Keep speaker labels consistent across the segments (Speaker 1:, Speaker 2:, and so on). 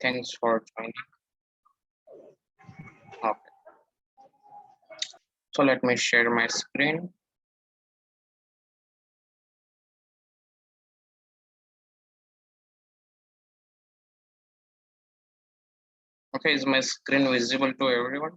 Speaker 1: Thanks for joining. Okay. So let me share my screen. Okay, is my screen visible to everyone?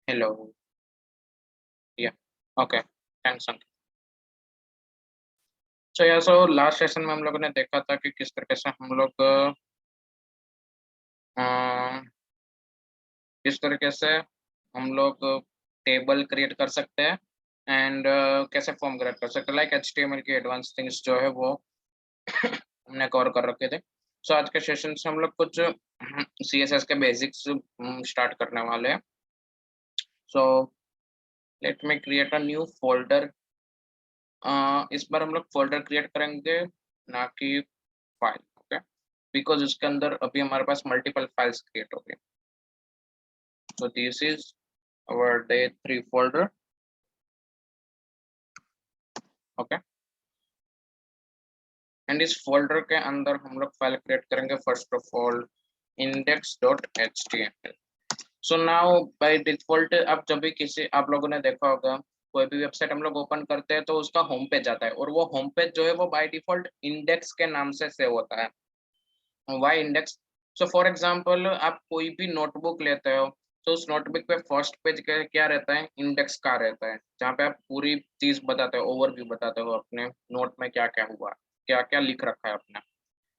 Speaker 1: Hello. Yeah. Okay. Thanks, Ankit. So last session में हम लोगों ने देखा था कि किस तरीके से हम लोग किस तरीके से हम लोग टेबल क्रिएट कर सकते हैं एंड कैसे फॉर्म क्रिएट कर सकते हैं, लाइक HTML की एडवांस थिंग्स जो है वो हमने कवर कर रखे थे. सो आज के सेशन से हम लोग कुछ CSS के बेसिक्स स्टार्ट करने वाले हैं. So let me create a new folder. इस बार हम लोग फोल्डर क्रिएट करेंगे, ना कि फाइल. ओके, बिकॉज इसके अंदर अभी हमारे पास मल्टीपल फाइल्स क्रिएट हो गए. So this is our day 3 folder. Okay, and इस फोल्डर के अंदर हम लोग फाइल क्रिएट करेंगे. First of all index.html. So now by default अब जब भी किसी आप लोगों ने देखा होगा कोई भी वेबसाइट हम लोग ओपन करते हैं तो उसका होम पेज आता है, और वो होम पेज जो है वो बाय डिफॉल्ट इंडेक्स के नाम से सेव होता है. Why index? So for example आप कोई भी नोटबुक लेते हो तो उस नोटबुक पे फर्स्ट पेज क्या रहता है, इंडेक्स का रहता है, जहाँ पे आप पूरी चीज बताते हो, ओवरव्यू बताते हो अपने नोट में क्या क्या हुआ, क्या क्या लिख रखा है अपना.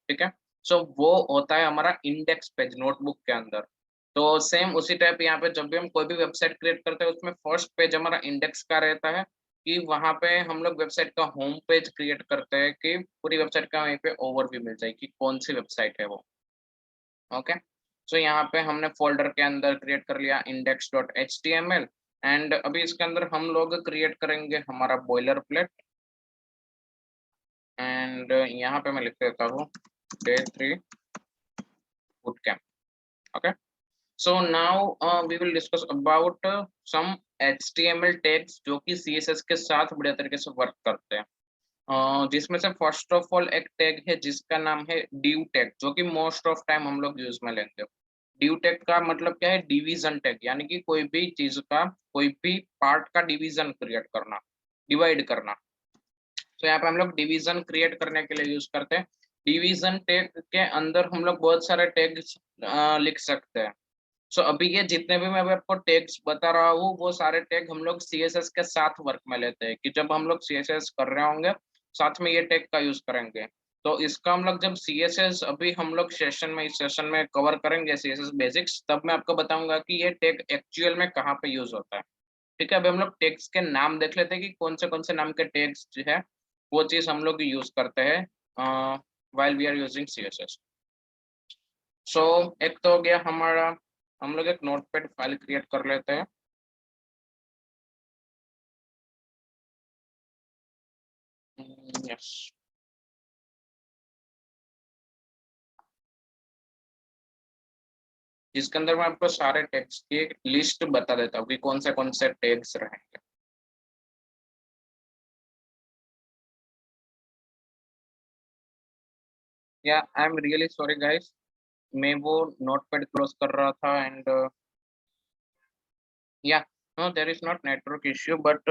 Speaker 1: ठीक है, सो वो होता है हमारा इंडेक्स पेज नोटबुक के अंदर. तो सेम उसी टाइप यहाँ पे जब भी हम कोई भी वेबसाइट क्रिएट करते हैं उसमें फर्स्ट पेज हमारा इंडेक्स का रहता है, कि वहां पे हम लोग वेबसाइट का होम पेज क्रिएट करते हैं कि पूरी वेबसाइट का वहीं पे ओवरव्यू मिल जाए कि कौन सी वेबसाइट है वो. ओके, सो यहाँ पे हमने फोल्डर के अंदर क्रिएट कर लिया index.html. एंड अभी इसके अंदर हम लोग क्रिएट करेंगे हमारा बॉयलर प्लेट. एंड यहाँ पे मैं लिख देता हूँ day 3 boot camp. Okay, so now we will discuss about some HTML tags जो कि CSS के साथ बढ़िया तरीके से वर्क करते हैं. जिसमें से फर्स्ट ऑफ ऑल एक टैग है जिसका नाम है div टैग, जो कि मोस्ट ऑफ टाइम हम लोग यूज में लेंगे. div टैग का मतलब क्या है, डिवीजन टैग, यानी कि कोई भी चीज का कोई भी पार्ट का डिवीजन क्रिएट करना, डिवाइड करना. तो यहाँ पे हम लोग डिवीजन क्रिएट करने के लिए यूज करते हैं. डिवीजन टैग के अंदर हम लोग बहुत सारे टैग्स लिख सकते हैं. सो अभी ये जितने भी मैं आपको टैग्स बता रहा हूँ वो सारे टैग हम लोग CSS के साथ वर्क में लेते हैं, कि जब हम लोग CSS कर रहे होंगे साथ में ये टैग का यूज करेंगे. तो इसका हम लोग जब CSS अभी हम लोग इस सेशन में कवर करेंगे CSS बेसिक्स, तब मैं आपको बताऊंगा कि ये टैग एक्चुअल में कहाँ पे यूज होता है. ठीक है, अभी हम लोग टैग्स के नाम देख लेते हैं कि कौन से नाम के टैग्स जो है वो चीज हम लोग यूज करते हैं while we are using CSS. सो एक तो हो गया हमारा, हम लोग एक नोटपैड फाइल क्रिएट कर लेते हैं. यस, जिसके अंदर मैं आपको सारे टैग्स की एक लिस्ट बता देता हूँ कि कौन से टैग्स रहेंगे. Yeah I am really sorry guys, मैं वो नोटपैड क्लोज कर रहा था and yeah no there is not network issue, but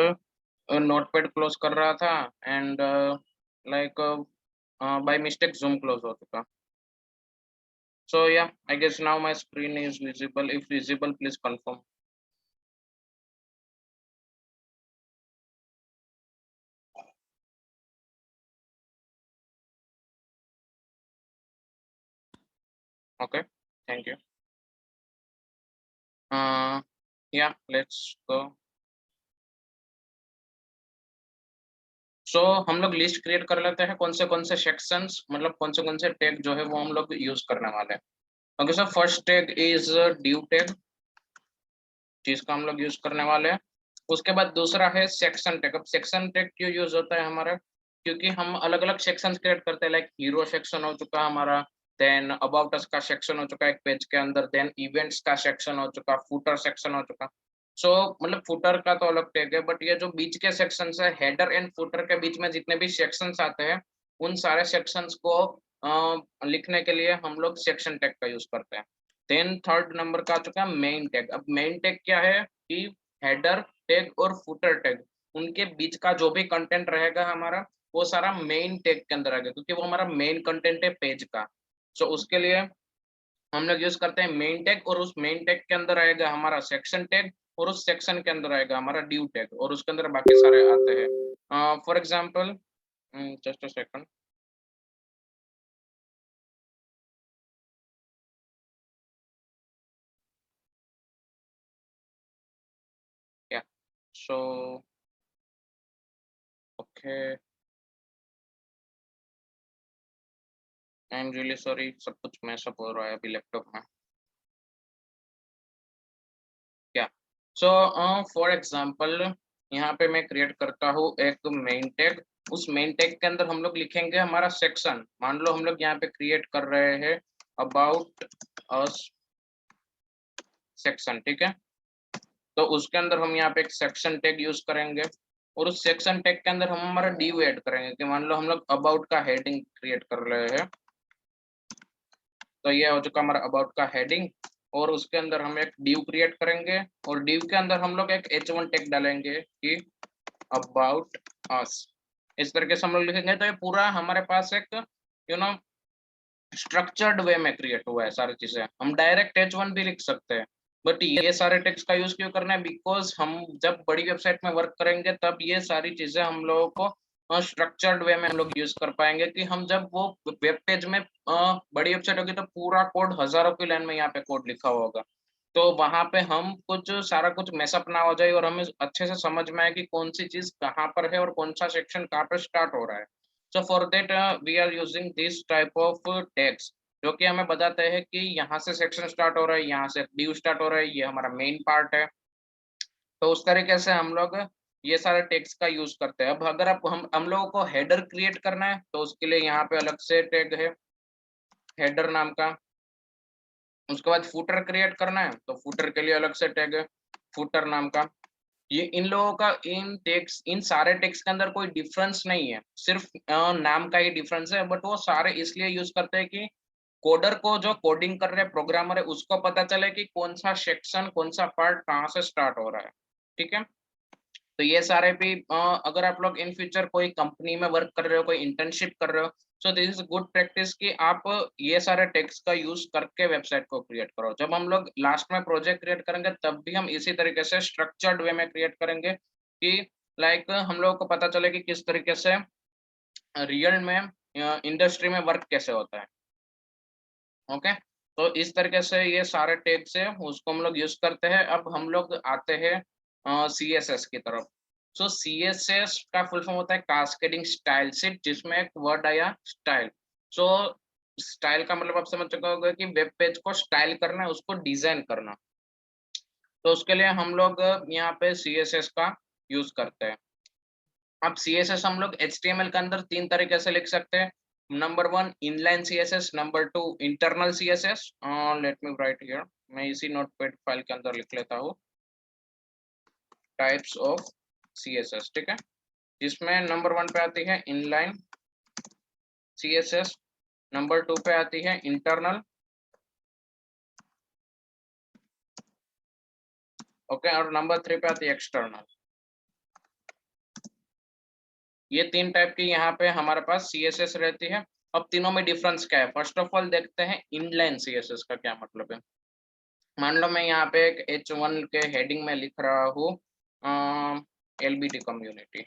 Speaker 1: notepad close कर रहा था and like by mistake zoom close हो चुका. So yeah, I guess now my screen is visible. If visible, please confirm. Okay, thank you. Yeah, let's go. So हम लोग list create कर लेते हैं कौन से सेक्शंस, मतलब कौन से टैग जो है वो हम लोग यूज करने वाले हैं. Okay, so first tag is div tag, जिसका हम लोग यूज करने वाले हैं. उसके बाद दूसरा है सेक्शन टैग. अब सेक्शन टैग क्यों यूज होता है हमारा, क्योंकि हम अलग अलग सेक्शंस क्रिएट करते हैं, लाइक हीरो सेक्शन हो चुका हमारा, देन अबाउट अस का सेक्शन हो चुका है एक पेज के अंदर, देन इवेंट्स का सेक्शन हो चुका, फुटर सेक्शन हो चुका। सो मतलब फुटर का तो अलग टैग है, बट ये जो बीच के सेक्शंस है, हेडर एंड फुटर के बीच में जितने भी सेक्शंस आते हैं, उन सारे सेक्शंस को लिखने के लिए हम लोग सेक्शन टैग का यूज करते हैं। देन थर्ड नंबर का आ चुका है मेन टैग। अब मेन टैग क्या है कि हेडर टैग और फुटर टैग, उनके बीच का जो भी कंटेंट रहेगा हमारा, वो सारा मेन टैग के अंदर आएगा, क्योंकि वो हमारा मेन कंटेंट है पेज का। सो उसके लिए हम लोग यूज करते हैं मेन टैग, और उस मेन टैग के अंदर आएगा हमारा सेक्शन टैग, और उस सेक्शन के अंदर आएगा हमारा ड्यू टैग, और उसके अंदर बाकी सारे आते हैं। For example, just a second. या so okay, I am really sorry, सब कुछ मैशअप हो रहा है अभी लैपटॉप में। क्या सो फॉर एग्जांपल, यहाँ पे मैं क्रिएट करता हूँ एक मेन टैग। उस मेन टैग के अंदर हम लोग लिखेंगे हमारा सेक्शन। मान लो हम लोग यहाँ पे क्रिएट कर रहे हैं अबाउट अस सेक्शन, ठीक है। तो उसके अंदर हम यहाँ पे एक सेक्शन टैग यूज करेंगे, और उस सेक्शन टैग के अंदर हम हमारा डिव ऐड करेंगे, कि मान लो हम लोग अबाउट का हेडिंग क्रिएट कर रहे हैं। तो ये हो चुका हमारा अबाउट का हेडिंग, और उसके अंदर हम एक डिव क्रिएट करेंगे, और डिव के अंदर हम लोग एक h1 टैग डालेंगे कि अबाउट अस। इस तरीके से हम लोग लिखेंगे, तो ये पूरा हमारे पास एक यू नो स्ट्रक्चर्ड वे में क्रिएट हुआ है सारी चीजें। हम डायरेक्ट H1 भी लिख सकते हैं, बट ये सारे टेक्स्ट का यूज क्यों करना है, बिकॉज हम जब बड़ी वेबसाइट में वर्क करेंगे तब ये सारी चीजें हम लोगों को स्ट्रक्चर्ड वे में हम लोग यूज कर पाएंगे, कि हम जब वो वेब पेज में बड़ी वेबसाइट होगी तो पूरा कोड हजारों की लाइन में यहाँ पे कोड लिखा हुआ होगा, तो वहां पे हम कुछ सारा कुछ मैसअप ना हो जाए, और हमें अच्छे से समझ में आए कि कौन सी चीज कहाँ पर है और कौन सा सेक्शन कहाँ पे स्टार्ट हो रहा है। So for that we are using this type of tags, जो कि हमें बताते हैं कि यहाँ से सेक्शन स्टार्ट हो रहा है, यहाँ से ड्यू स्टार्ट हो रहा है, ये हमारा मेन पार्ट है। तो उस तरीके से हम लोग ये सारे टैग्स का यूज करते हैं। अब अगर आप हम लोगों को हेडर क्रिएट करना है, तो उसके लिए यहाँ पे अलग से टैग है हेडर नाम का। उसके बाद फुटर क्रिएट करना है, तो फुटर के लिए अलग से टैग है फुटर नाम का। ये इन लोगों का इन टेक्स्ट, इन सारे टेक्स्ट के अंदर कोई डिफरेंस नहीं है, सिर्फ नाम का ही डिफरेंस है, बट वो सारे इसलिए यूज करते हैं कि कोडर को, जो कोडिंग कर रहे प्रोग्रामर है, उसको पता चले कि कौन सा सेक्शन, कौन सा पार्ट कहाँ से स्टार्ट हो रहा है, ठीक है। तो ये सारे भी अगर आप लोग इन फ्यूचर कोई कंपनी में वर्क कर रहे हो, कोई इंटर्नशिप कर रहे हो, सो दिस इज गुड प्रैक्टिस कि आप ये सारे टेक्स्ट का यूज करके वेबसाइट को क्रिएट करो। जब हम लोग लास्ट में प्रोजेक्ट क्रिएट करेंगे तब भी हम इसी तरीके से स्ट्रक्चर्ड वे में क्रिएट करेंगे, कि लाइक हम लोगों को पता चले कि किस तरीके से रियल में इंडस्ट्री में वर्क कैसे होता है। ओके, तो इस तरीके से ये सारे टैग्स है, उसको हम लोग यूज करते हैं। अब हम लोग आते हैं सी एस एस की तरफ। सो सी एस एस का फुल फॉर्म होता है कास्केडिंग स्टाइल शीट, जिसमें एक वर्ड आया स्टाइल। सो स्टाइल का मतलब आप समझ चुके होंगे कि वेब पेज को स्टाइल करना है, उसको डिजाइन करना। तो उसके लिए हम लोग यहाँ पे सी एस एस का यूज करते हैं। अब CSS हम लोग HTML के अंदर तीन तरीके से लिख सकते हैं। Number one inline CSS, number two internal CSS। Let me right here, मैं इसी नोटपैड फाइल के अंदर लिख लेता हूँ टाइप्स ऑफ CSS, ठीक है। जिसमें नंबर वन पे आती है इनलाइन CSS, नंबर टू पे आती है इंटरनल, ओके, और नंबर थ्री पे आती है एक्सटर्नल। ये तीन टाइप की यहाँ पे हमारे पास CSS रहती है। अब तीनों में डिफरेंस क्या है, फर्स्ट ऑफ ऑल देखते हैं इनलाइन CSS का क्या मतलब है। मान लो मैं यहाँ पे एक H1 के हेडिंग में लिख रहा हूँ LBT कम्युनिटी,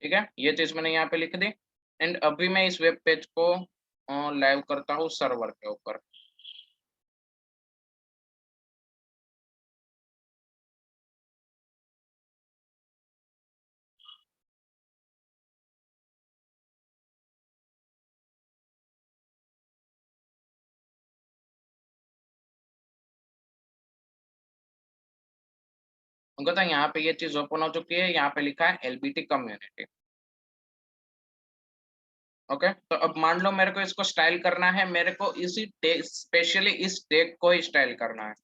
Speaker 1: ठीक है, ये चीज मैंने यहाँ पे लिख दी। एंड अभी मैं इस वेब पेज को लाइव करता हूँ सर्वर के ऊपर। उनको तो यहाँ पे ये चीज ओपन हो चुकी है, यहाँ पे लिखा है LBT कम्युनिटी। ओके तो अब मान लो मेरे को इसको स्टाइल करना है, मेरे को इसी स्पेशली इस टैग को ही स्टाइल करना है,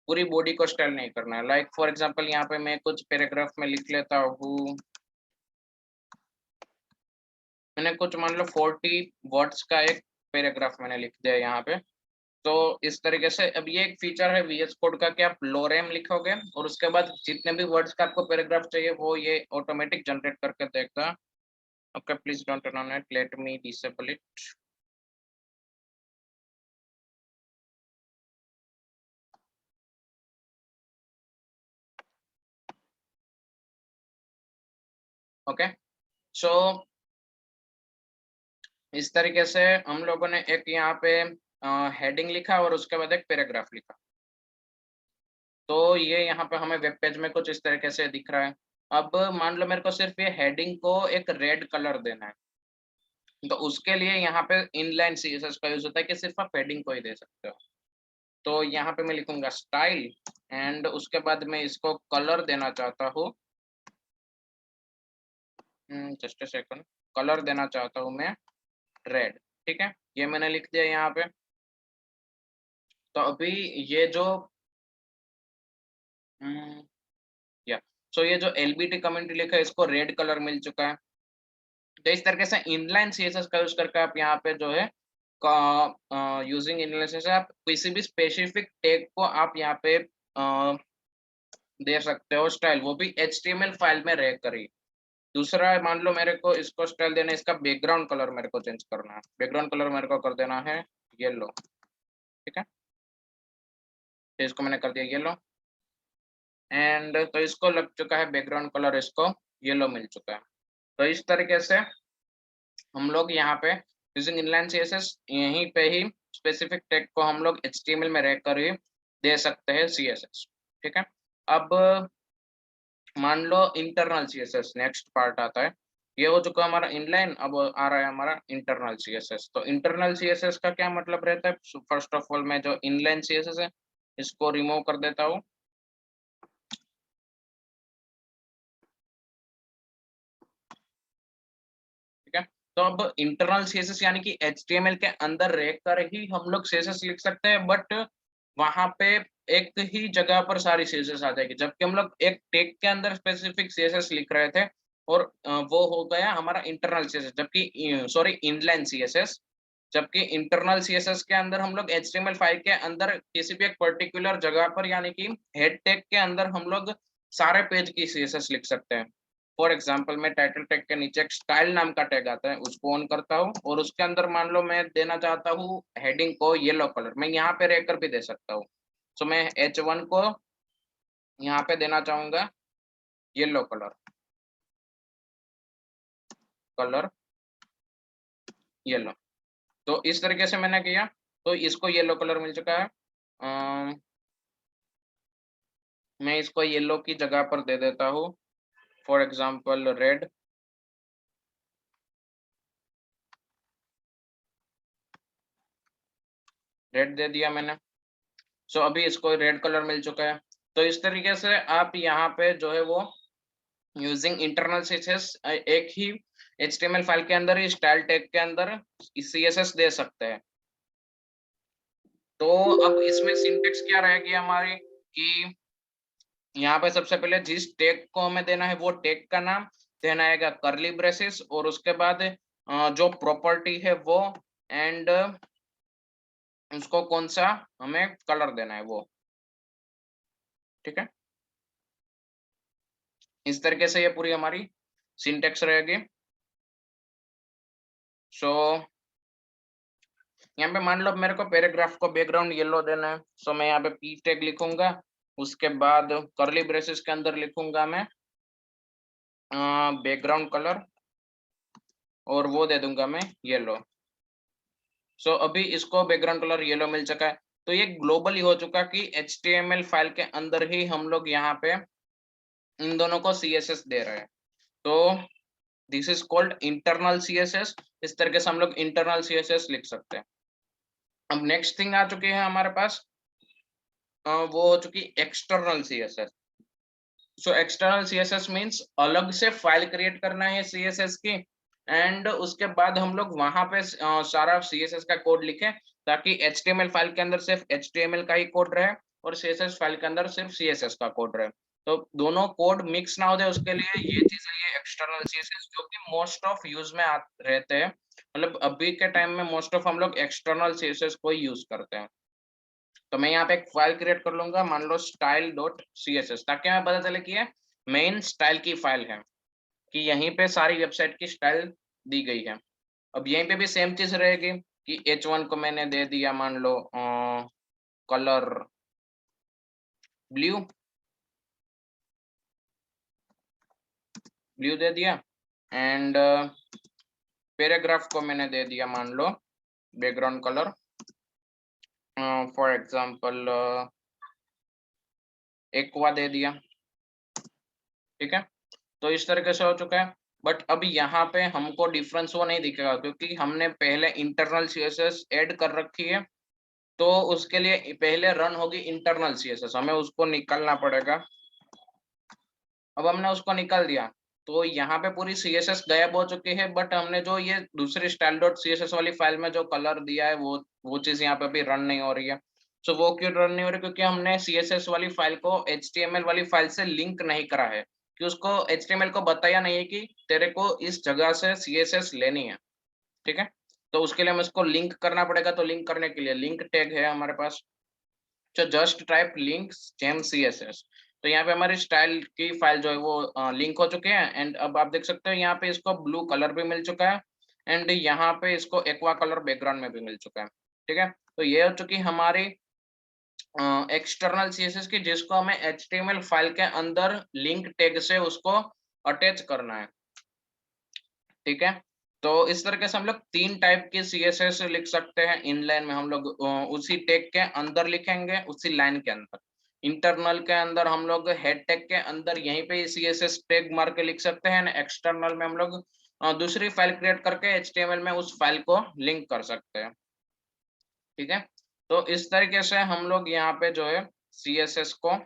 Speaker 1: पूरी बॉडी को स्टाइल नहीं करना है। लाइक फॉर एग्जांपल यहाँ पे मैं कुछ पैराग्राफ में लिख लेता हूँ, मैंने कुछ मान लो 40 वर्ड्स का एक पैराग्राफ मैंने लिख दिया यहाँ पे। तो इस तरीके से अब ये एक फीचर है वीएस कोड का कि आप लोरेम लिखोगे और उसके बाद जितने भी वर्ड्स का आपको पैराग्राफ चाहिए वो ये ऑटोमेटिक जनरेट करके देगा। Okay please don't turn on it, let me disable it. Okay so इस तरीके से हम लोगों ने एक यहाँ पे हेडिंग लिखा और उसके बाद एक पैराग्राफ लिखा। तो ये यहाँ पे हमें वेब पेज में कुछ इस तरीके से दिख रहा है। अब मान लो मेरे को सिर्फ ये हेडिंग को एक रेड कलर देना है, तो उसके लिए यहाँ पे इनलाइन सीएसएस का यूज होता है कि सिर्फ आप हेडिंग को ही दे सकते हो। तो यहाँ पे मैं लिखूंगा स्टाइल एंड उसके बाद मैं इसको कलर देना चाहता हूँ, जस्ट अ सेकंड, कलर देना चाहता हूँ मैं रेड। ठीक है, ये मैंने लिख दिया यहाँ पे। तो अभी ये जो या सो ये जो एलबीटी कम्युनिटी लिखा है इसको रेड कलर मिल चुका है। तो इस तरीके से इनलाइन सीएसएस का यूज करके आप यहाँ पे जो है यूजिंग इनलाइन सीएसएस आप किसी भी स्पेसिफिक टैग को आप यहाँ पे दे सकते हो स्टाइल, वो भी एचटीएमएल फाइल में रह कर ही। दूसरा मान लो मेरे को इसको स्टाइल देना है, इसका बैकग्राउंड कलर मेरे को चेंज करना है, बैकग्राउंड कलर मेरे को कर देना है येलो। ठीक है, तो इसको मैंने कर दिया येलो एंड तो इसको लग चुका है बैकग्राउंड कलर, इसको येलो मिल चुका है। तो इस तरीके से हम लोग यहाँ पे यूजिंग इनलाइन सीएसएस यहीं पे ही स्पेसिफिक टैग को हम लोग एचटीएमएल में रहकर ही दे सकते हैं सीएसएस। ठीक है, अब मान लो इंटरनल सीएसएस नेक्स्ट पार्ट आता है। ये हो चुका हमारा इनलाइन, अब आ रहा है हमारा इंटरनल सीएसएस। तो इंटरनल सीएसएस का क्या मतलब रहता है? फर्स्ट ऑफ ऑल मैं जो इनलाइन सीएसएस है इसको रिमूव कर देता हूँ। ठीक है, तो अब इंटरनल सीएसएस यानी कि एचटीएमएल के अंदर रहकर ही हम लोग सीएसएस लिख सकते हैं, बट वहां पे एक ही जगह पर सारी सीएसएस आ जाएगी, जबकि हम लोग एक टैग के अंदर स्पेसिफिक सीएसएस लिख रहे थे और वो हो गया हमारा इंटरनल सीएसएस, जबकि सॉरी इनलाइन सीएसएस। जबकि इंटरनल सीएसएस के अंदर हम लोग एचटीएमएल फाइल के अंदर किसी भी एक पर्टिकुलर जगह पर यानी कि हेड टैग के अंदर हम लोग सारे पेज की सीएसएस लिख सकते हैं। फॉर एग्जाम्पल मैं टाइटल टैग के नीचे एक स्टाइल नाम का टैग आता है उसको ऑन करता हूँ और उसके अंदर मान लो मैं देना चाहता हूँ हेडिंग को येलो कलर, मैं यहाँ पे रहकर भी दे सकता हूँ। सो मैं H1 को यहाँ पे देना चाहूंगा येलो कलर, कलर येलो। तो इस तरीके से मैंने किया तो इसको येलो कलर मिल चुका है। मैं इसको येलो की जगह पर दे देता हूँ फॉर एग्जाम्पल रेड। रेड दे दिया मैंने, सो अभी इसको रेड कलर मिल चुका है। तो इस तरीके से आप यहाँ पे जो है वो यूजिंग इंटरनल सीएसएस एक ही एचटीएमएल फाइल के अंदर ही स्टाइल टैग के अंदर सीएसएस दे सकते हैं। तो अब इसमें सिंटेक्स क्या रहेगी हमारी कि यहाँ पे सबसे पहले जिस टैग को हमें देना है वो टैग का नाम देना आएगा करली ब्रेसेस और उसके बाद जो प्रॉपर्टी है वो एंड उसको कौन सा हमें कलर देना है वो। ठीक है, इस तरीके से ये पूरी हमारी सिंटेक्स रहेगी। सो यहाँ पे मान लो मेरे को पैराग्राफ को बैकग्राउंड येलो देना है, सो मैं यहाँ पे पी टैग लिखूंगा, उसके बाद करली ब्रेसेस के अंदर लिखूंगा मैं बैकग्राउंड कलर और वो दे दूंगा मैं येलो। सो अभी इसको बैकग्राउंड कलर येलो मिल चुका है। तो ये ग्लोबली हो चुका कि एचटीएमएल फाइल के अंदर ही हम लोग यहाँ पे इन दोनों को सीएसएस दे रहे हैं। तो this is called internal CSS. इस तरीके से हम लोग इंटरनल सीएसएस लिख सकते हैं। अब नेक्स्ट थिंग आ चुकी है हमारे पास, वो हो चुकी external CSS. So external CSS means अलग से फाइल क्रिएट करना है सीएसएस की एंड उसके बाद हम लोग वहां पे सारा CSS का कोड लिखें, ताकि HTML फाइल के अंदर सिर्फ HTML का ही कोड रहे और CSS फाइल के अंदर सिर्फ CSS का कोड रहे। तो दोनों कोड मिक्स ना हो जाए, उसके लिए ये चीज है, ये एक्सटर्नल CSS जो कि मोस्ट ऑफ यूज में रहते हैं। मतलब अभी के टाइम में मोस्ट ऑफ हम लोग एक्सटर्नल CSS को ही यूज करते हैं। तो मैं यहाँ पे एक फाइल क्रिएट कर लूंगा, मान लो style.css, ताकि हमें पता चले कि ये मेन स्टाइल की फाइल है, कि यहीं पे सारी वेबसाइट की स्टाइल दी गई है। अब यहीं पे भी सेम चीज रहेगी कि H1 को मैंने दे दिया मान लो कलर ब्लू, ब्लू दे दिया। एंड पैराग्राफ को मैंने दे दिया मान लो background colour, for example aqua दे दिया। ठीक है, तो इस तरीके से हो चुका है। बट अभी यहाँ पे हमको डिफरेंस वो नहीं दिखेगा, क्योंकि हमने पहले इंटरनल CSS ऐड कर रखी है। तो उसके लिए पहले रन होगी इंटरनल CSS, हमें उसको निकालना पड़ेगा। अब हमने उसको निकाल दिया, तो यहाँ पे पूरी CSS गायब हो चुकी है, बट हमने जो ये दूसरी style.css वाली फाइल में जो कलर दिया है वो चीज यहाँ पे भी रन नहीं हो रही है। सो वो क्यों रन नहीं हो रही? क्योंकि हमने CSS वाली फाइल को HTML वाली फाइल से लिंक नहीं करा है, कि उसको HTML को बताया नहीं है कि तेरे को इस जगह से CSS लेनी है। ठीक है, तो उसके लिए हमें इसको लिंक करना पड़ेगा। तो लिंक करने के लिए लिंक टैग है हमारे पास, तो जस्ट टाइप लिंक्स जेम CSS। तो यहाँ पे हमारी स्टाइल की फाइल जो है वो लिंक हो चुके हैं। एंड अब आप देख सकते हो यहाँ पे इसको ब्लू कलर भी मिल चुका है, एंड यहाँ पे इसको एक्वा कलर बैकग्राउंड में भी मिल चुका है। ठीक है, तो ये हो चुकी हमारी एक्सटर्नल CSS की, जिसको हमें HTML फाइल के अंदर लिंक टैग से उसको अटैच करना है। ठीक है, तो इस तरीके से हम लोग 3 टाइप के CSS लिख सकते हैं। इनलाइन में हम लोग उसी टैग के अंदर लिखेंगे, उसी लाइन के अंदर। इंटरनल के अंदर हम लोग हेड टैग के अंदर यहीं पे CSS टैग मार के लिख सकते हैं। एक्सटर्नल में हम लोग दूसरी फाइल क्रिएट करके HTML में उस फाइल को लिंक कर सकते हैं। ठीक है, तो इस तरीके से हम लोग यहाँ पे जो है CSS को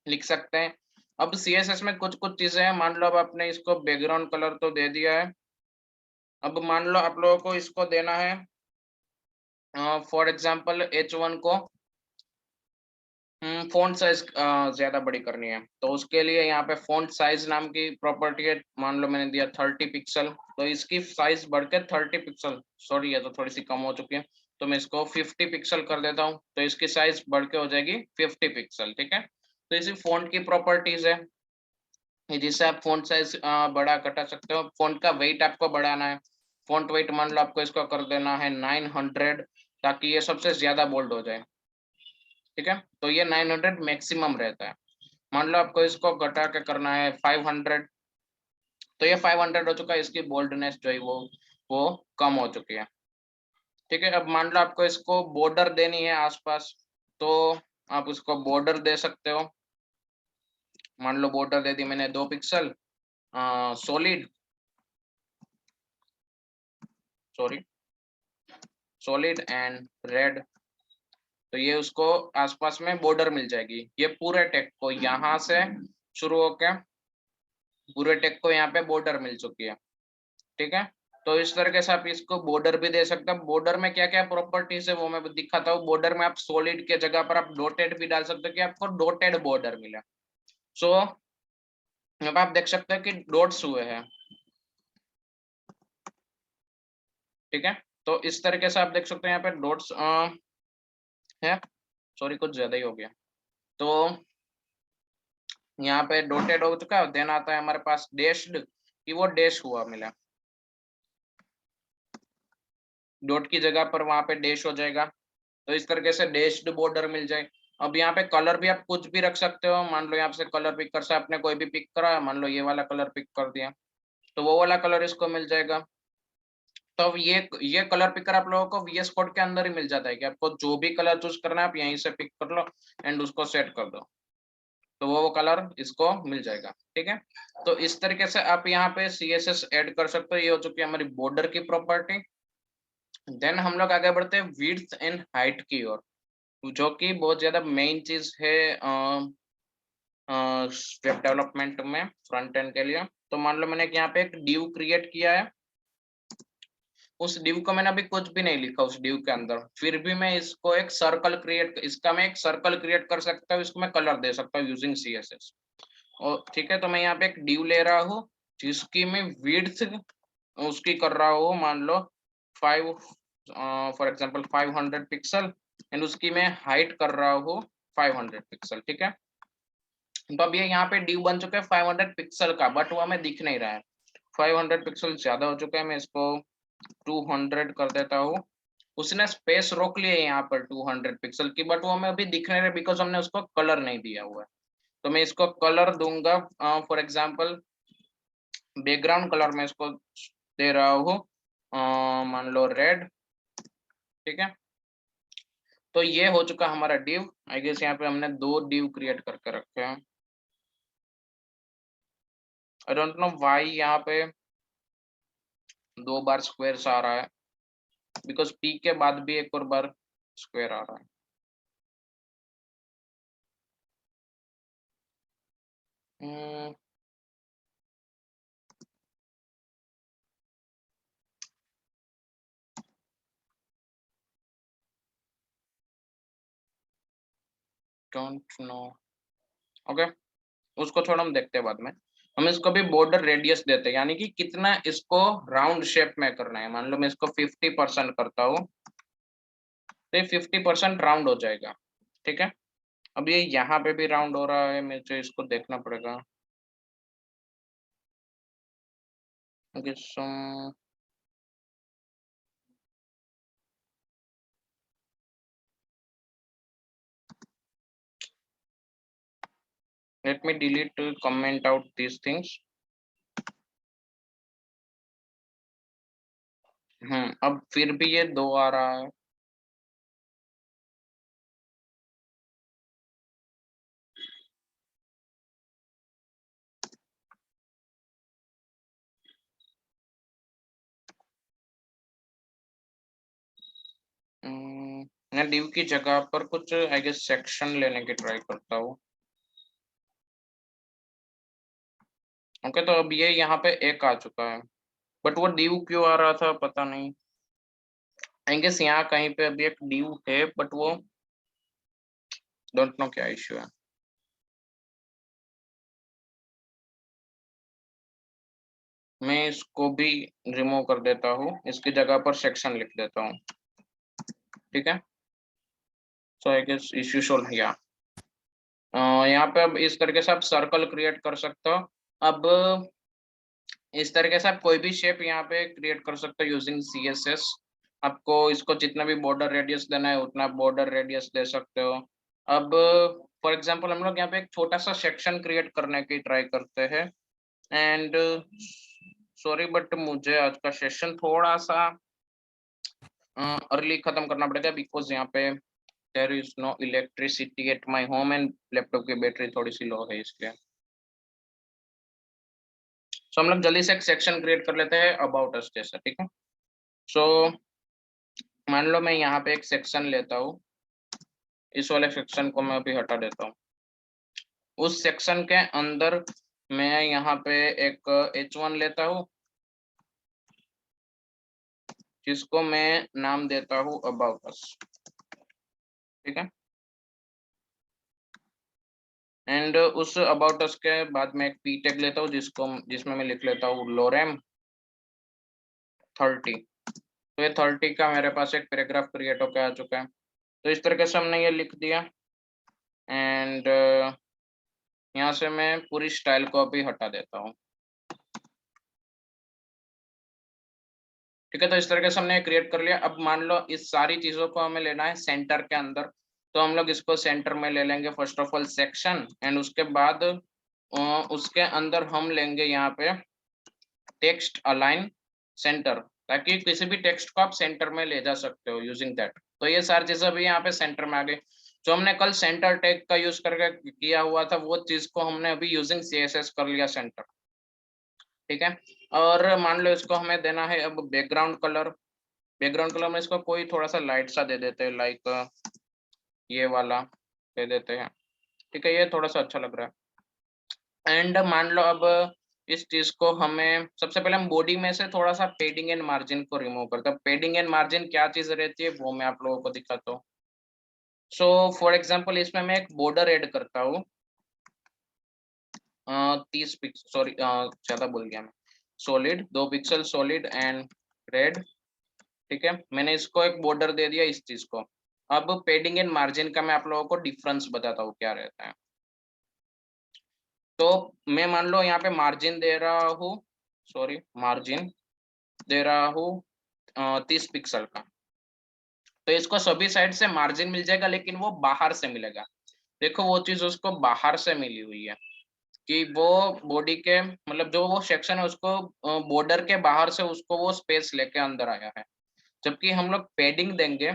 Speaker 1: लिख सकते हैं। अब CSS में कुछ कुछ चीजें हैं, मान लो अब आपने इसको बैकग्राउंड कलर तो दे दिया है। अब मान लो आप लोगों को इसको देना है फॉर एग्जांपल H1 को फ़ॉन्ट साइज ज़्यादा बड़ी करनी है, तो उसके लिए यहाँ पे फ़ॉन्ट साइज नाम की प्रॉपर्टी है। मान लो मैंने दिया 30 पिक्सल, तो इसकी साइज बढ़ के 30 पिक्सल, सॉरी ये तो थोड़ी सी कम हो चुकी है, तो मैं इसको 50 पिक्सल कर देता हूँ, तो इसकी साइज बढ़ के हो जाएगी 50 पिक्सल। ठीक है, तो इसी फ़ॉन्ट की प्रॉपर्टीज है, जिससे आप फ़ॉन्ट साइज बड़ा घटा सकते हो। फ़ॉन्ट का वेट आपको बढ़ाना है, फ़ॉन्ट वेट मान लो आपको इसको कर देना है 900, ताकि ये सबसे ज़्यादा बोल्ड हो जाए। ठीक है, तो ये 900 मैक्सिमम रहता है। मान लो आपको इसको घटा के करना है 500, तो ये 500 हो चुका है, इसकी बोल्डनेस जो है वो कम हो चुकी है। ठीक है, अब मान लो आपको इसको बॉर्डर देनी है आसपास, तो आप उसको बॉर्डर दे सकते हो। मान लो बॉर्डर दे दी मैंने 2 pixel, solid, sorry, solid and red, तो ये उसको आसपास में बॉर्डर मिल जाएगी। ये पूरे टेक्स्ट को यहाँ से शुरू होके पूरे टेक्स्ट को यहाँ पे बॉर्डर मिल चुकी है। ठीक है, तो इस तरीके से आप इसको बॉर्डर भी दे सकते हैं। बॉर्डर में क्या क्या प्रॉपर्टीज है वो मैं दिखाता हूँ। बॉर्डर में आप सॉलिड के जगह पर आप डॉटेड भी डाल सकते हो, कि आपको डॉटेड बॉर्डर मिले। सो अब आप देख सकते हैं कि डॉट्स हुए हैं। ठीक है, तो इस तरीके से आप देख सकते हैं यहाँ पे डॉट्स है, सॉरी कुछ ज्यादा ही हो गया। तो यहाँ पे डॉटेड हो चुका है, देन आता है हमारे पास डैश्ड, कि वो डैश हुआ मिला, डॉट की जगह पर वहां पे डैश हो जाएगा। तो इस तरीके से डैश्ड बॉर्डर मिल जाए। अब यहाँ पे कलर भी आप कुछ भी रख सकते हो। मान लो यहाँ से कलर पिक कर से आपने कोई भी पिक करा, मान लो ये वाला कलर पिक कर दिया, तो वो वाला कलर इसको मिल जाएगा। तो अब ये कलर पिकर आप लोगों को VS कोड के अंदर ही मिल जाता है, कि आपको जो भी कलर चूज करना है आप यहीं से पिक कर लो एंड उसको सेट कर दो, तो वो कलर इसको मिल जाएगा। ठीक है, तो इस तरीके से आप यहाँ पे CSS ऐड कर सकते हो। ये हो चुकी है हमारी बॉर्डर की प्रॉपर्टी। देन हम लोग आगे बढ़ते हैं विड्थ एंड हाइट की ओर, जो कि बहुत ज्यादा मेन चीज है वेब डेवलपमेंट में फ्रंट एंड के लिए। तो मान लो मैंने यहाँ पे एक div क्रिएट किया है, उस div को मैंने अभी कुछ भी नहीं लिखा उस div के अंदर, फिर भी मैं इसको एक सर्कल क्रिएट, इसका मैं एक सर्कल क्रिएट कर सकता हूँ, इसको मैं कलर दे सकता हूँ यूजिंग CSS। और ठीक है, तो मैं यहाँ पे एक div ले रहा हूँ जिसकी मैं विड्थ उसकी कर रहा हूँ मान लो 5 फॉर एग्जांपल 500 पिक्सल, एंड उसकी मैं हाइट कर रहा हूँ 500 पिक्सल। ठीक है, तो अब ये यहाँ पे div बन चुका है 500 पिक्सल का, बट वो हमें दिख नहीं रहा है, 500 पिक्सल ज्यादा हो चुका है, मैं इसको 200 कर देता हूँ। उसने स्पेस रोक लिया है यहाँ पर 200 पिक्सल की, बट वो हमें अभी दिख नहीं रहा है बिकॉज हमने उसको कलर नहीं दिया हुआ है। तो मैं इसको कलर दूंगा, फॉर एग्जाम्पल बैकग्राउंड कलर में इसको दे रहा हूँ मान लो रेड। ठीक है, तो ये हो चुका हमारा div। आई गेस यहाँ पे हमने 2 div क्रिएट करके रखे हैं। आई डोंट नो व्हाई यहाँ पे 2 बार स्क्वायर आ रहा है, बिकॉज p के बाद भी एक और बार स्क्वायर आ रहा है। डोंट नो, ओके, उसको छोड़, हम देखते हैं बाद में। हम इसको भी बॉर्डर रेडियस देते हैं, यानी कि कितना इसको राउंड शेप में करना है। मान लो मैं इसको 50% करता हूँ, तो ये 50% राउंड हो जाएगा। ठीक है, अब ये यहाँ पे भी राउंड हो रहा है, मुझे इसको देखना पड़ेगा। Okay, so let me delete comment out these things। अब फिर भी ये 2 आ रहा है। मैं div की जगह पर कुछ आई गेस सेक्शन लेने की ट्राई करता हूँ। ओके, तो अब ये यहाँ पे एक आ चुका है, बट वो div क्यों आ रहा था पता नहीं। आई गेस यहाँ कहीं पे अभी एक div है, बट वो डोंट नो क्या इश्यू है। मैं इसको भी रिमूव कर देता हूँ, इसकी जगह पर सेक्शन लिख देता हूँ। ठीक है, सो आई गेस इश्यू सोल्व किया। यहाँ पे अब इस तरीके से आप सर्कल क्रिएट कर सकते हो। अब इस तरीके से आप कोई भी शेप यहाँ पे क्रिएट कर सकते हो यूजिंग CSS। आपको इसको जितना भी बॉर्डर रेडियस देना है उतना बॉर्डर रेडियस दे सकते हो। अब फॉर एग्जांपल हम लोग यहाँ पे एक छोटा सा सेक्शन क्रिएट करने की ट्राई करते हैं, एंड सॉरी बट मुझे आज का सेशन थोड़ा सा अर्ली खत्म करना पड़ेगा, बिकॉज यहाँ पे there is no electricity at my home and laptop की बैटरी थोड़ी सी लो है इसलिए। सो हम लोग जल्दी से एक सेक्शन क्रिएट कर लेते हैं अबाउट अस जैसा। ठीक है, सो मान लो मैं यहाँ पे एक सेक्शन लेता हूँ, इस वाले सेक्शन को मैं अभी हटा देता हूँ। उस सेक्शन के अंदर मैं यहाँ पे एक H1 लेता हूँ, जिसको मैं नाम देता हूँ अबाउट अस। ठीक है, एंड उस अबाउट अस के बाद मैं एक p टैग लेता हूँ जिसमें मैं लिख लेता हूँ lorem 30। तो ये 30 का मेरे पास एक पैराग्राफ क्रिएट होकर आ चुका है। तो इस तरीके से हमने ये लिख दिया, एंड यहाँ से मैं पूरी स्टाइल को अभी हटा देता हूँ। ठीक है, तो इस तरीके से हमने क्रिएट कर लिया। अब मान लो इस सारी चीजों को हमें लेना है सेंटर के अंदर, तो हम लोग इसको सेंटर में ले लेंगे first of all section, and उसके बाद उसके अंदर हम लेंगे यहाँ पे टेक्स्ट अलाइन सेंटर, ताकि किसी भी टेक्स्ट को आप सेंटर में ले जा सकते हो यूजिंग दैट। तो ये सारी चीजें अभी यहाँ पे सेंटर में आ गई। जो हमने कल सेंटर टैग का यूज करके किया हुआ था वो चीज को हमने अभी यूजिंग CSS कर लिया सेंटर। ठीक है, और मान लो इसको हमें देना है अब बैकग्राउंड कलर। बैकग्राउंड कलर में इसको कोई थोड़ा सा लाइट सा दे देते हैं, लाइक ये वाला दे देते हैं। ठीक है, ये थोड़ा सा अच्छा लग रहा है। एंड मान लो अब इस चीज को हमें सबसे पहले हम बॉडी में से थोड़ा सा पेडिंग एंड मार्जिन को रिमूव करते हैं। पेडिंग एंड मार्जिन क्या चीज रहती है वो मैं आप लोगों को दिखाता हूँ। सो फॉर एग्जाम्पल इसमें मैं एक बॉर्डर ऐड करता हूँ 30 पिक्सल, सॉरी ज्यादा बोल गया मैं, solid 2 pixel solid and red. ठीक है, मैंने इसको एक बॉर्डर दे दिया इस चीज को। अब पेडिंग एंड मार्जिन का मैं आप लोगों को डिफरेंस बताता हूँ क्या रहता है। तो मैं मान लो यहाँ पे मार्जिन दे रहा हूँ, सॉरी मार्जिन दे रहा हूँ 30 पिक्सल का। तो इसको सभी साइड से मार्जिन मिल जाएगा, लेकिन वो बाहर से मिलेगा। देखो वो चीज उसको बाहर से मिली हुई है कि वो बॉडी के मतलब जो वो सेक्शन है उसको बॉर्डर के बाहर से उसको वो स्पेस लेके अंदर आया है। जबकि हम लोग पेडिंग देंगे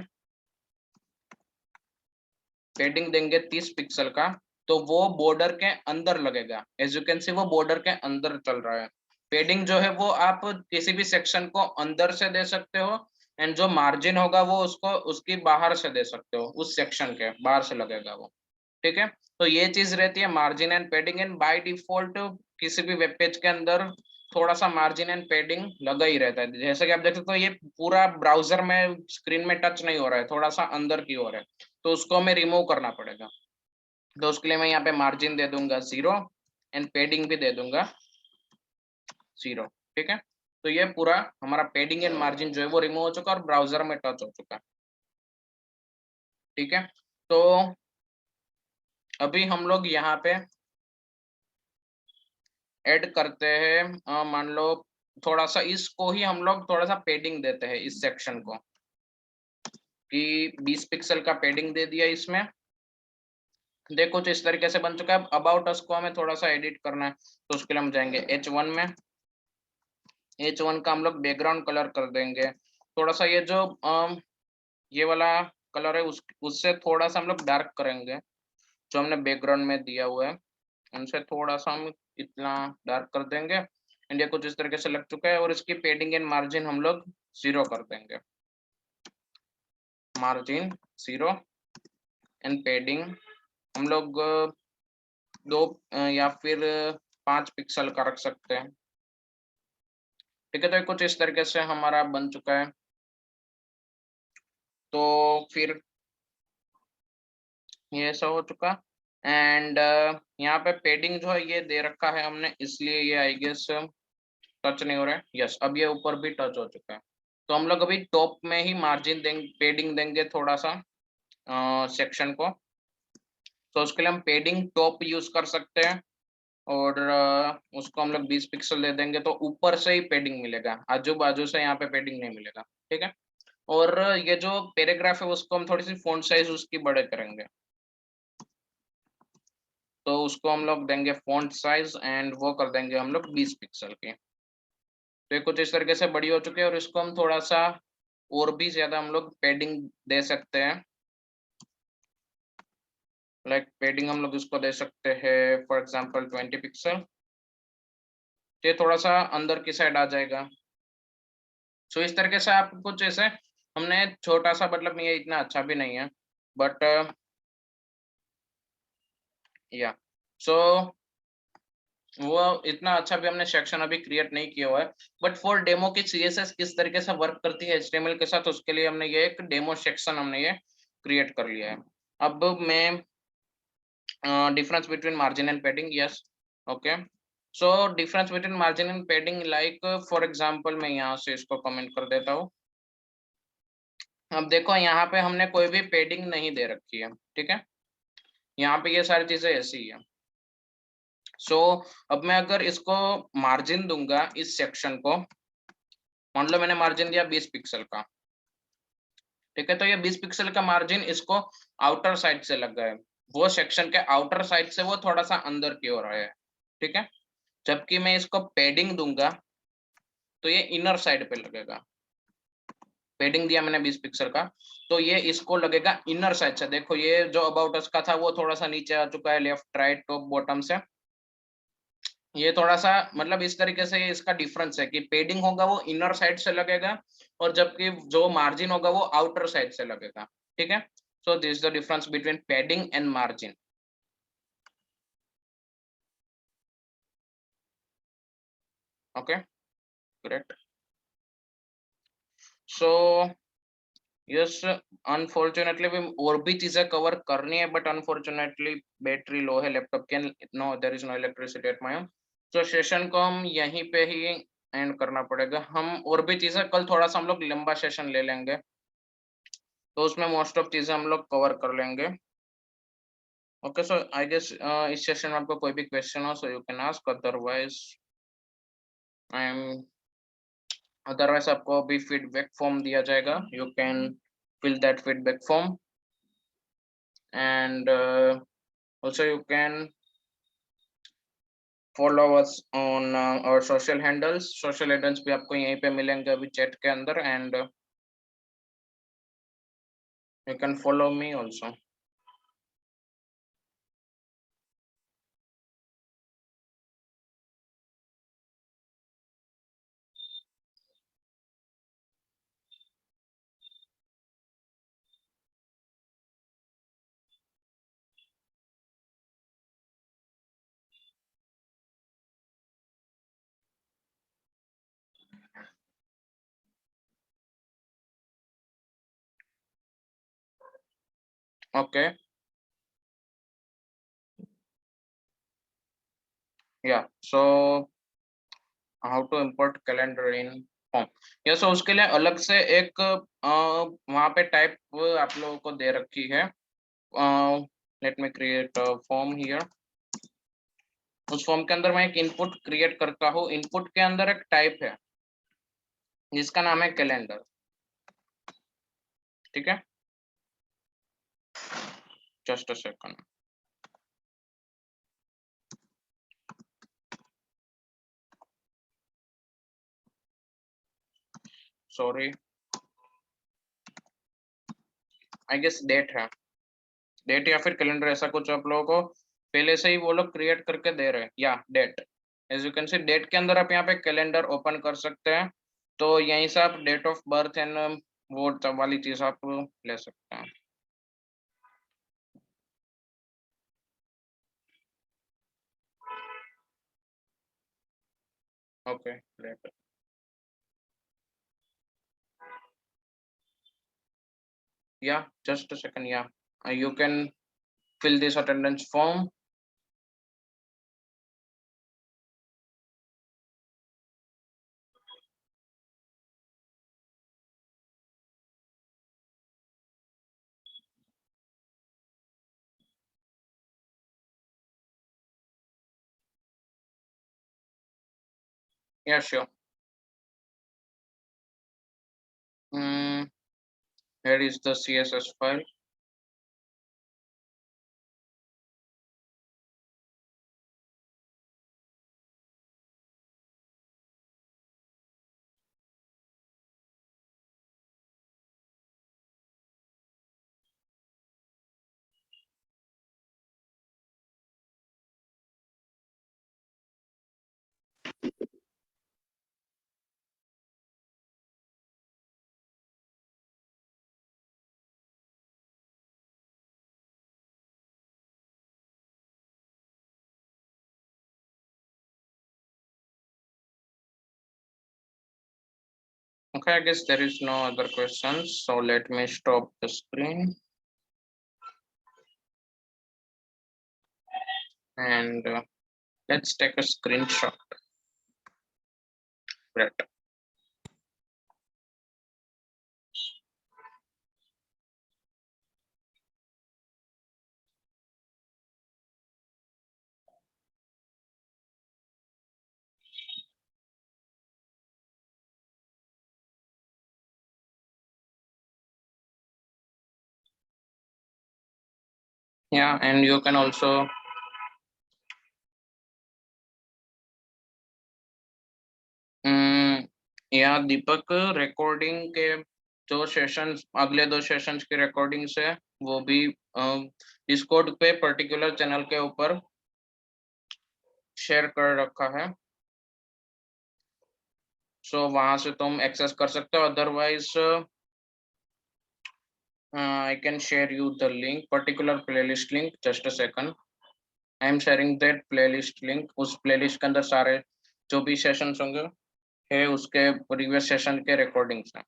Speaker 1: 30 पिक्सल का, तो वो बॉर्डर के अंदर लगेगा। एज यू कैन सी वो बॉर्डर के अंदर चल रहा है। पेडिंग जो है वो आप किसी भी सेक्शन को अंदर से दे सकते हो, एंड जो मार्जिन होगा वो उसको उसकी बाहर से दे सकते हो, उस सेक्शन के बाहर से लगेगा वो। ठीक है, तो ये चीज रहती है margin and पेडिंग। And by default किसी भी वेब पेज के अंदर थोड़ा सा मार्जिन एंड पेडिंग लगा ही रहता है। जैसे कि आप देख सकते हो ये पूरा ब्राउजर में स्क्रीन में टच नहीं हो रहा है, थोड़ा सा अंदर की ओर है, तो उसको हमें रिमूव करना पड़ेगा। तो उसके लिए मैं यहाँ पे मार्जिन दे दूंगा 0 एंड पेडिंग भी दे दूंगा 0। ठीक है, तो ये पूरा हमारा पेडिंग एंड मार्जिन जो है वो रिमूव हो चुका है और ब्राउजर में टच हो चुका है। ठीक है, तो अभी हम लोग यहाँ पे ऐड करते हैं मान लो थोड़ा सा इसको ही हम लोग थोड़ा सा पेडिंग देते हैं इस सेक्शन को, कि 20 पिक्सल का पेडिंग दे दिया इसमें। देखो कुछ इस तरीके से बन चुका है। अबाउट अस को हमें थोड़ा सा एडिट करना है, तो उसके लिए हम जाएंगे H1 में। H1 का हम लोग बैकग्राउंड कलर कर देंगे थोड़ा सा, ये जो ये वाला कलर है उससे थोड़ा सा हम लोग डार्क करेंगे। जो हमने बैकग्राउंड में दिया हुआ है उनसे थोड़ा सा हम इतना डार्क कर देंगे। एंड ये कुछ इस तरीके से लग चुका है, और इसकी पेडिंग एंड मार्जिन हम लोग 0 कर देंगे। मार्जिन 0 एंड पेडिंग हम लोग 2 या फिर 5 पिक्सल का रख सकते हैं। ठीक है, तो ये कुछ इस तरीके से हमारा बन चुका है। तो फिर ये ऐसा हो चुका। एंड यहाँ पे पेडिंग जो है ये दे रखा है हमने, इसलिए ये आई गेस टच नहीं हो रहा है। यस, अब ये ऊपर भी टच हो चुका है। तो हम लोग अभी टॉप में ही मार्जिन देंगे, पेडिंग देंगे थोड़ा सा सेक्शन को। तो उसके लिए हम पेडिंग टॉप यूज कर सकते हैं, और उसको हम लोग 20 पिक्सल दे देंगे, तो ऊपर से ही पेडिंग मिलेगा, आजू बाजू से यहाँ पे पेडिंग नहीं मिलेगा। ठीक है, और ये जो पैराग्राफ है उसको हम थोड़ी सी फॉन्ट साइज उसकी बड़े करेंगे, तो उसको हम लोग देंगे फॉन्ट साइज एंड वो कर देंगे हम लोग 20 पिक्सल की। तो ये कुछ इस तरीके से बड़ी हो चुकी है, और इसको हम थोड़ा सा और भी ज्यादा हम लोग पेडिंग दे सकते हैं। लाइक पेडिंग हम लोग इसको दे सकते हैं फॉर एग्जांपल 20 पिक्सल। ये थोड़ा सा अंदर की साइड आ जाएगा। सो इस तरीके से आप कुछ ऐसे हमने छोटा सा, मतलब ये इतना अच्छा भी नहीं है बट या सो वो इतना अच्छा भी हमने सेक्शन अभी क्रिएट नहीं किया हुआ है। बट फॉर डेमो की सीएसएस किस तरीके से वर्क करती है एचटीएमएल के साथ, उसके लिए हमने ये एक डेमो सेक्शन हमने ये क्रिएट कर लिया है। अब मैं difference between margin and padding, yes okay. So difference between margin and padding, like for example मैं यहाँ से इसको कमेंट कर देता हूँ। अब देखो यहाँ पे हमने कोई भी पैडिंग नहीं दे रखी है। ठीक है, यहाँ पे ये सारी चीजें ऐसी ही है। सो अब मैं अगर इसको मार्जिन दूंगा इस सेक्शन को, मान लो मैंने मार्जिन दिया 20 पिक्सल का। ठीक है, तो ये 20 पिक्सल का मार्जिन इसको आउटर साइड से लग गया है, वो सेक्शन के आउटर साइड से वो थोड़ा सा अंदर की ओर है। ठीक है, जबकि मैं इसको पैडिंग दूंगा तो ये इनर साइड पे लगेगा। पैडिंग दिया मैंने 20 पिक्सल का, तो ये इसको लगेगा इनर साइड से। देखो ये जो अबाउट अस का था वो थोड़ा सा नीचे आ चुका है, लेफ्ट राइट टॉप बॉटम से। ये थोड़ा सा मतलब इस तरीके से इसका डिफरेंस है कि पेडिंग होगा वो इनर साइड से लगेगा, और जबकि जो मार्जिन होगा वो आउटर साइड से लगेगा। ठीक है, सो this is the difference between पेडिंग and margin. Okay, great. So yes, unfortunately भी और भी चीजें कवर करनी है, बट अनफॉर्चुनेटली बैटरी लो है लैपटॉप के, no there is no electricity at my home. तो सेशन को हम यहीं पे ही एंड करना पड़ेगा। हम और भी चीजें कल थोड़ा सा हम लोग लंबा सेशन ले लेंगे, तो उसमें मोस्ट ऑफ चीजें हम लोग कवर कर लेंगे। ओके, सो आई गेस इस सेशन में आपको कोई भी क्वेश्चन हो so you can ask, otherwise I am, otherwise आपको अभी फीडबैक फॉर्म दिया जाएगा, you can fill that feedback form, and also you can follow us on our social handles भी आपको यहीं पे मिलेंगे अभी चैट के अंदर, and you can follow me also. Okay, yeah, so how to import calendar in form. Yeah, so उसके लिए अलग से एक वहाँ पे टाइप आप लोगों को दे रखी है। Let me create a form here. उस फॉर्म के अंदर मैं एक इनपुट क्रिएट करता हूँ। इनपुट के अंदर एक टाइप है जिसका नाम है कैलेंडर। ठीक है, just a second. Sorry, I guess date है, डेट या फिर कैलेंडर, ऐसा कुछ आप लोगों को पहले से ही वो लोग क्रिएट करके दे रहे हैं। या date, as you can see date के अंदर आप यहाँ पे कैलेंडर ओपन कर सकते हैं, तो यहीं से आप डेट ऑफ बर्थ एंड वो सब वाली चीज आप ले सकते हैं। ओके, डेट, या जस्ट अ सेकंड, या you can fill this attendance form. Yeah, sure. Mm, here is the CSS file. Okay, I guess there is no other questions, so let me stop the screen and let's take a screenshot. Right. Yeah, and you can also या दीपक, recording के जो sessions, अगले 2 sessions की recordings है वो भी Discord पे particular channel के ऊपर शेयर कर रखा है, सो वहां से तुम एक्सेस कर सकते हो। Otherwise I can share you the link, particular playlist link, just a second. I am sharing that playlist link. उस playlist के अंदर सारे जो भी सेशन होंगे है उसके प्रीवियस सेशन के रिकॉर्डिंग्स हैं।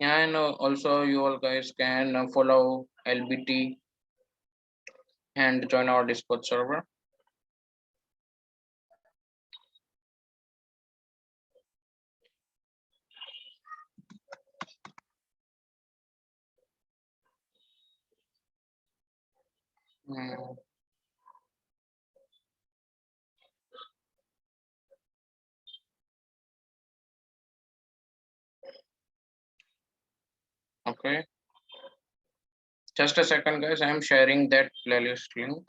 Speaker 1: And also you all guys can follow LBT and join our Discord server. Okay, just a second guys, I am sharing that playlist link.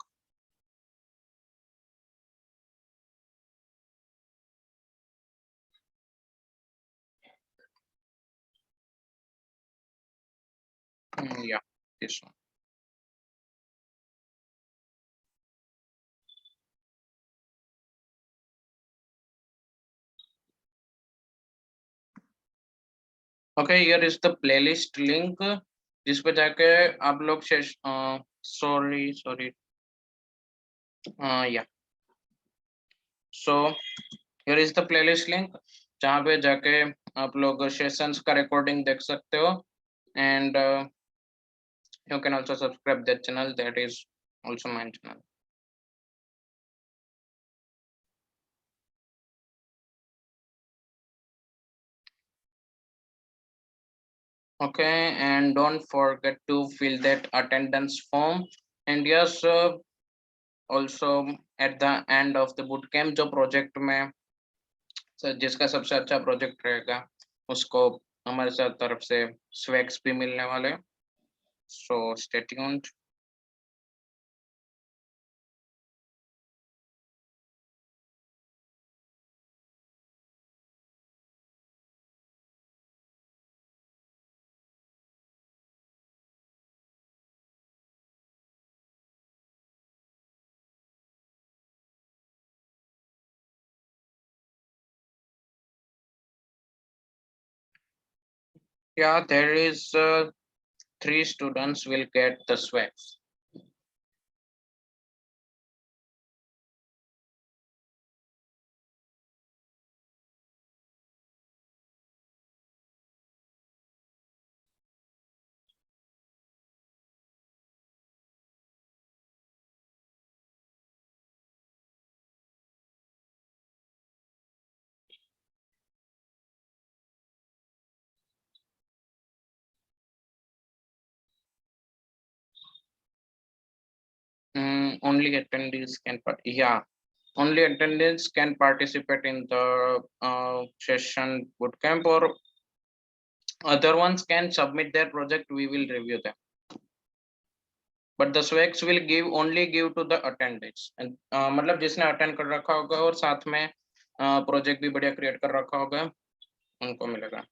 Speaker 1: Yeah, this one. Okay, here is the playlist link जिस पे जाके आप लोग sorry yeah, so here is the playlist link जहाँ पे जाके आप लोग सेशंस का रिकॉर्डिंग देख सकते हो and you can also subscribe that channel, that is also my channel. Okay, and don't forget to fill that attendance form. And yes, also at the end of the bootcamp जो project में जिसका सबसे अच्छा project रहेगा उसको हमारे साथ तरफ से swags भी मिलने वाले, so stay tuned. Yeah, there is 3 students will get the swags. Only attendees can only attendees can participate in the session bootcamp, or other ones can submit their project, we will review them, but the swags will only give to the attendees and मतलब जिसने attend कर रखा होगा और साथ में project भी बढ़िया क्रिएट कर रखा होगा उनको मिलेगा.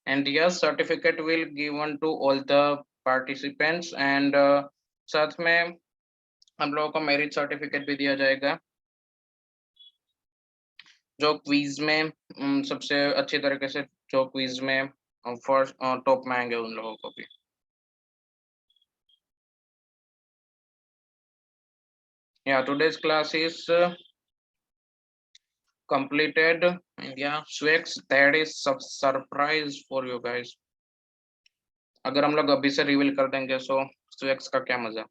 Speaker 1: And yes, certificate will given to all the participants and साथ में हम लोगों को मेरिट सर्टिफिकेट भी दिया जाएगा जो क्विज में सबसे अच्छी तरीके से जो क्विज में फर्स्ट टॉप में आएंगे उन लोगों को भी. Yeah, today's class is completed. And yeah, swags, that is surprise for you guys. अगर हम लोग अभी से रिवील कर देंगे so swags का क्या मजा.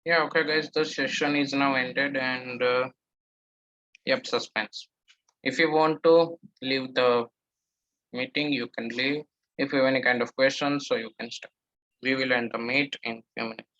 Speaker 1: Yeah, okay guys, the session is now ended and yep, suspense. If you want to leave the meeting, you can leave. If you have any kind of questions, so you can start. We will end the meet in few minutes.